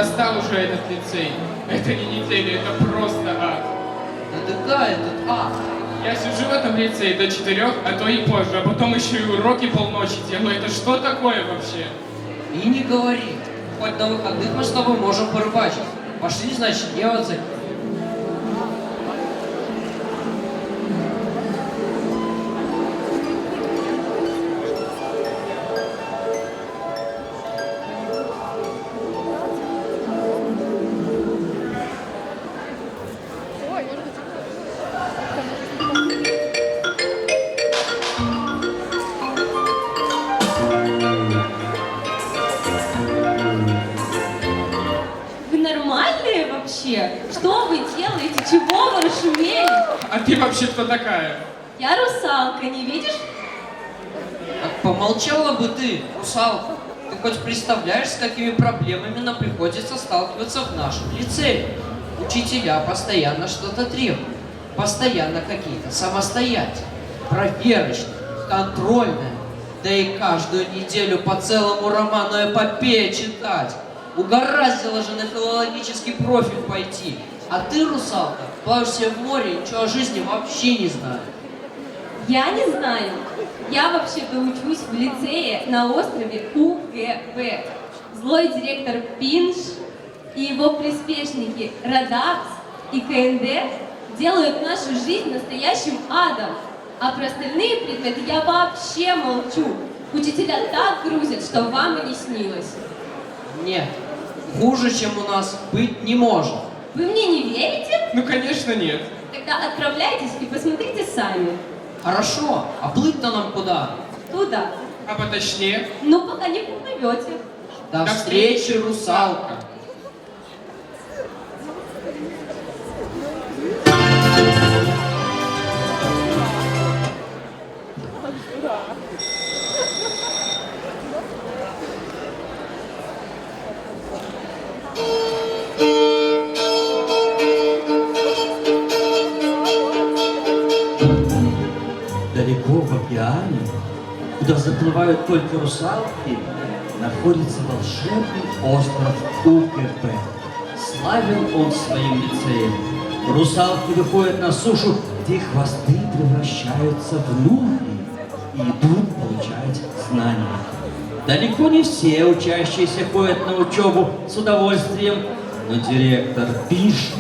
Достал уже этот лицей. Это не неделя, это просто ад. Да этот ад. Я сижу в этом лицее до 4, а то и позже, а потом еще и уроки полночи делаю. Это что такое вообще? И не говори. Хоть на выходных мы с тобой можем порыбачить. Пошли, значит, я вот за... Вы нормальные вообще? Что вы делаете? Чего вы расшумели? А ты вообще кто такая? Я русалка, не видишь? Так помолчала бы ты, русалка. Ты хоть представляешь, с какими проблемами нам приходится сталкиваться в нашем лицее? Учителя постоянно что-то требуют. Постоянно какие-то самостоятельные, проверочные, контрольные. Да и каждую неделю по целому роману эпопея читать. Угораздило же на филологический профиль пойти. А ты, русалка, плаваешься в море и ничего о жизни вообще не знаешь. Я не знаю. Я вообще-то учусь в лицее на острове УГБ. Злой директор Пинш и его приспешники Радакс и КНД делают нашу жизнь настоящим адом. А про остальные предметы я вообще молчу. Учителя так грузят, что вам и не снилось. Нет, хуже, чем у нас, быть не может. Вы мне не верите? Ну, конечно, нет. Тогда отправляйтесь и посмотрите сами. Хорошо, а плыть-то нам куда? Туда. А поточнее? Ну, пока не поплывете. До встречи, русалка. Далеко в океане, куда заплывают только русалки, находится волшебный остров УГБ. Славен он своим лицеем. Русалки выходят на сушу, где их хвосты превращаются в ноги и идут получать знания. Далеко не все учащиеся ходят на учебу с удовольствием, но директор Пиш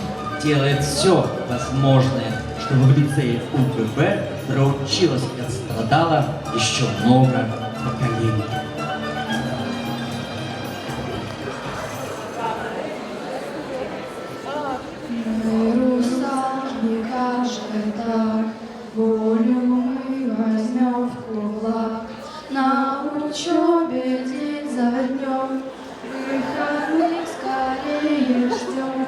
делает все возможное, чтобы в лицее УГБ проучилась и отстрадала еще много поколений. Мы, русалки, каждый так, волю мы возьмем в кулак. На учебе день за днем, выходных скорее ждем.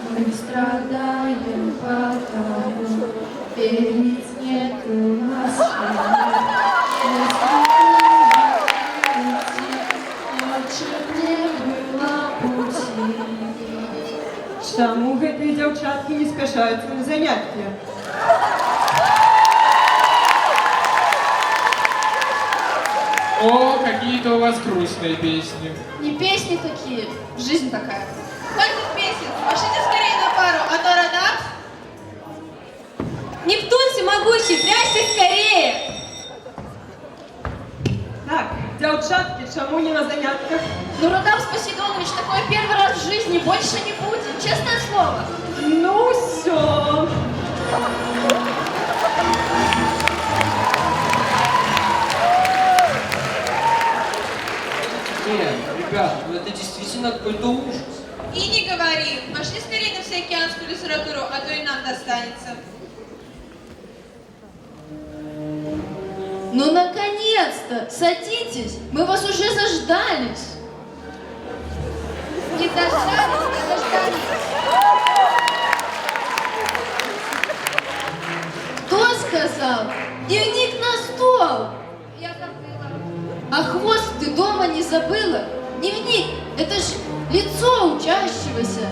Мы страдаем потому, перед нет у нас лучше б не было пути. Чаму гэтыя дзяўчаткі не спяшаюцца на заняткі? О, какие-то у вас грустные песни. Не песни такие, жизнь такая. Хватит песен, пошлите скорее на пару, а то Радакс. Нептун всемогущий, прячься скорее! Так, дзяўчаткі, чаму не на занятках? Ну, Радам Спасидонович, такое первый раз в жизни, больше не будет, честное слово. Ну, все. Нет, ребят, ну это действительно какой-то ужас. И не говори. Пошли скорее на всеокеанскую литературу, а то и нам достанется. Ну, наконец-то! Садитесь! Мы вас уже заждались! Не дождались, не дождались. Кто сказал? Дневник на стол! Я забыла. А хвост ты дома не забыла? Дневник — это ж лицо учащегося.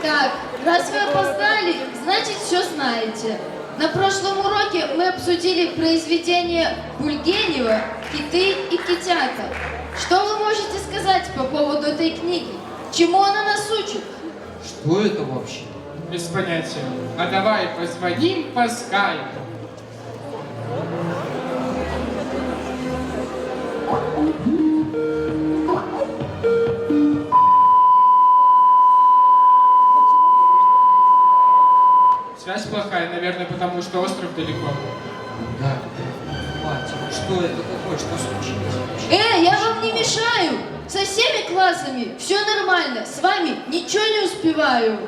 Так, раз вы опоздали, значит, все знаете. обсудили произведение Бульгенева «Киты и китята». Что вы можете сказать по поводу этой книги? Чему она нас учит? Что это вообще? Без понятия. А давай позвоним по скайпу. Связь плохая, наверное, потому что остров далеко. Да. Мать, что это такое? Что случилось? Я вам не мешаю! Со всеми классами все нормально, с вами ничего не успеваю.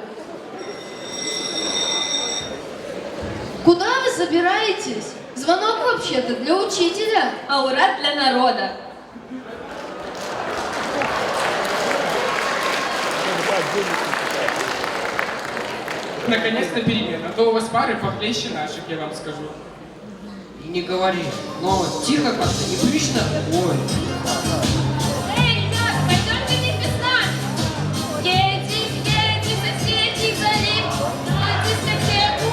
Куда вы собираетесь? Звонок вообще-то для учителя. А ура для народа. Наконец-то перемена. А то у вас пары похлеще наших, я вам скажу. И не говори. Но тихо как-то, неприлично. Ой. Эй, ребята, пойдемте вместе с нами. Едем, соседи, залив, дискотеку.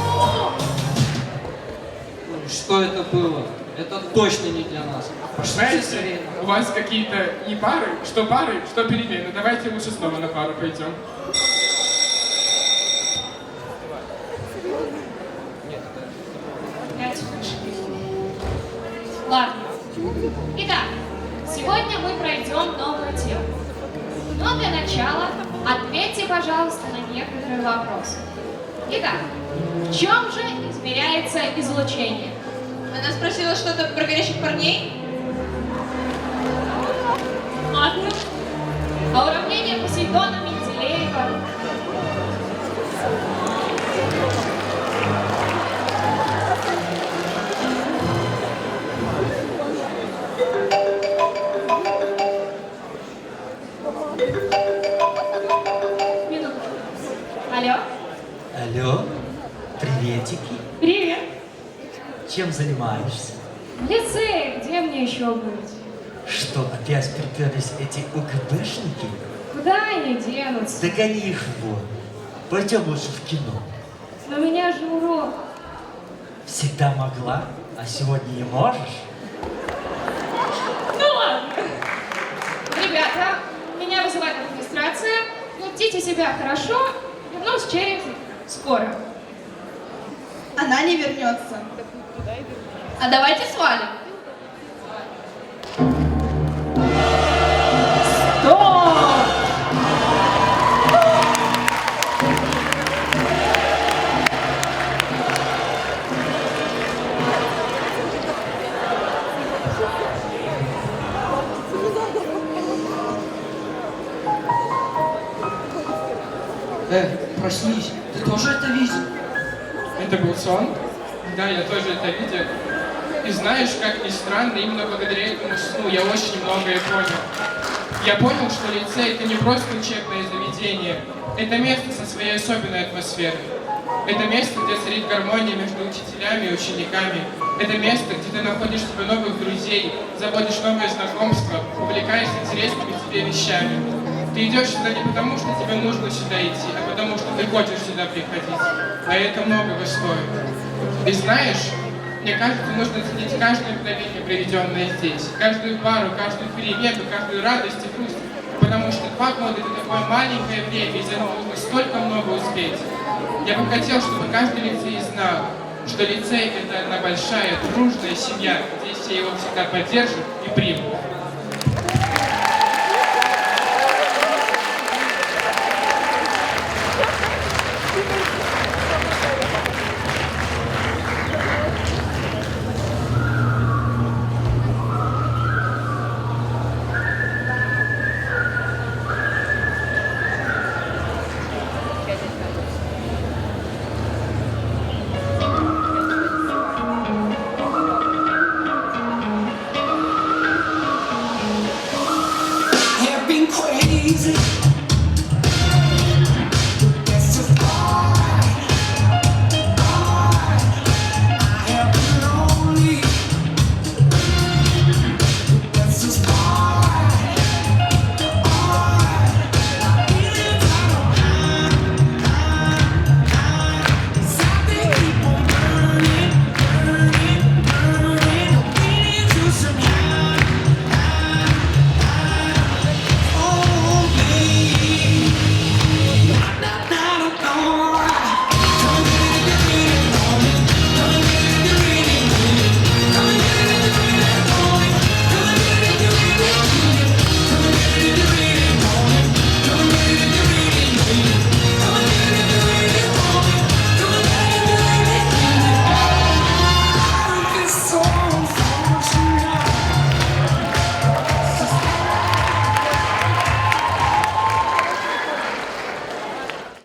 Ой, что это было? Это точно не для нас. Знаете, у вас какие-то не пары, что перемены. Давайте лучше снова на пару пойдем. Ладно. Итак, сегодня мы пройдем новую тему. Но для начала ответьте, пожалуйста, на некоторые вопросы. Итак, в чем же измеряется излучение? Она спросила что-то про горящих парней. Ладно. А уравнение Посейдона Менделеева? Минуту. Алло? Алло, приветики. Привет. Чем занимаешься? В лицее, где мне еще быть? Что, опять приперлись эти УКБшники? Куда они денутся? Догони их вон. Пойдем лучше в кино. Но у меня же урок. Всегда могла, а сегодня не можешь? Ну ладно. Ребята, меня вызывает администрация. Ведите себя хорошо. Вернусь через скоро. Она не вернется. А давайте свалим. Проснись. Ты тоже это видел? Это был сон? Да, я тоже это видел. И знаешь, как ни странно, именно благодаря этому сну я очень многое понял. Я понял, что лицей — это не просто учебное заведение. Это место со своей особенной атмосферой. Это место, где царит гармония между учителями и учениками. Это место, где ты находишь себе новых друзей, заводишь новые знакомства, увлекаешься интересными тебе вещами. Ты идешь сюда не потому, что тебе нужно сюда идти, а потому, что ты хочешь сюда приходить. А это многого стоит. И знаешь, мне кажется, нужно ценить каждое мгновение, проведенное здесь. Каждую пару, каждую перемену, каждую радость и грусть. Потому что 2 года — это такое маленькое время, и за ним нужно столько много успеть. Я бы хотел, чтобы каждый лицей знал, что лицей — это одна большая, дружная семья, где все его всегда поддержат и примут. Have been crazy.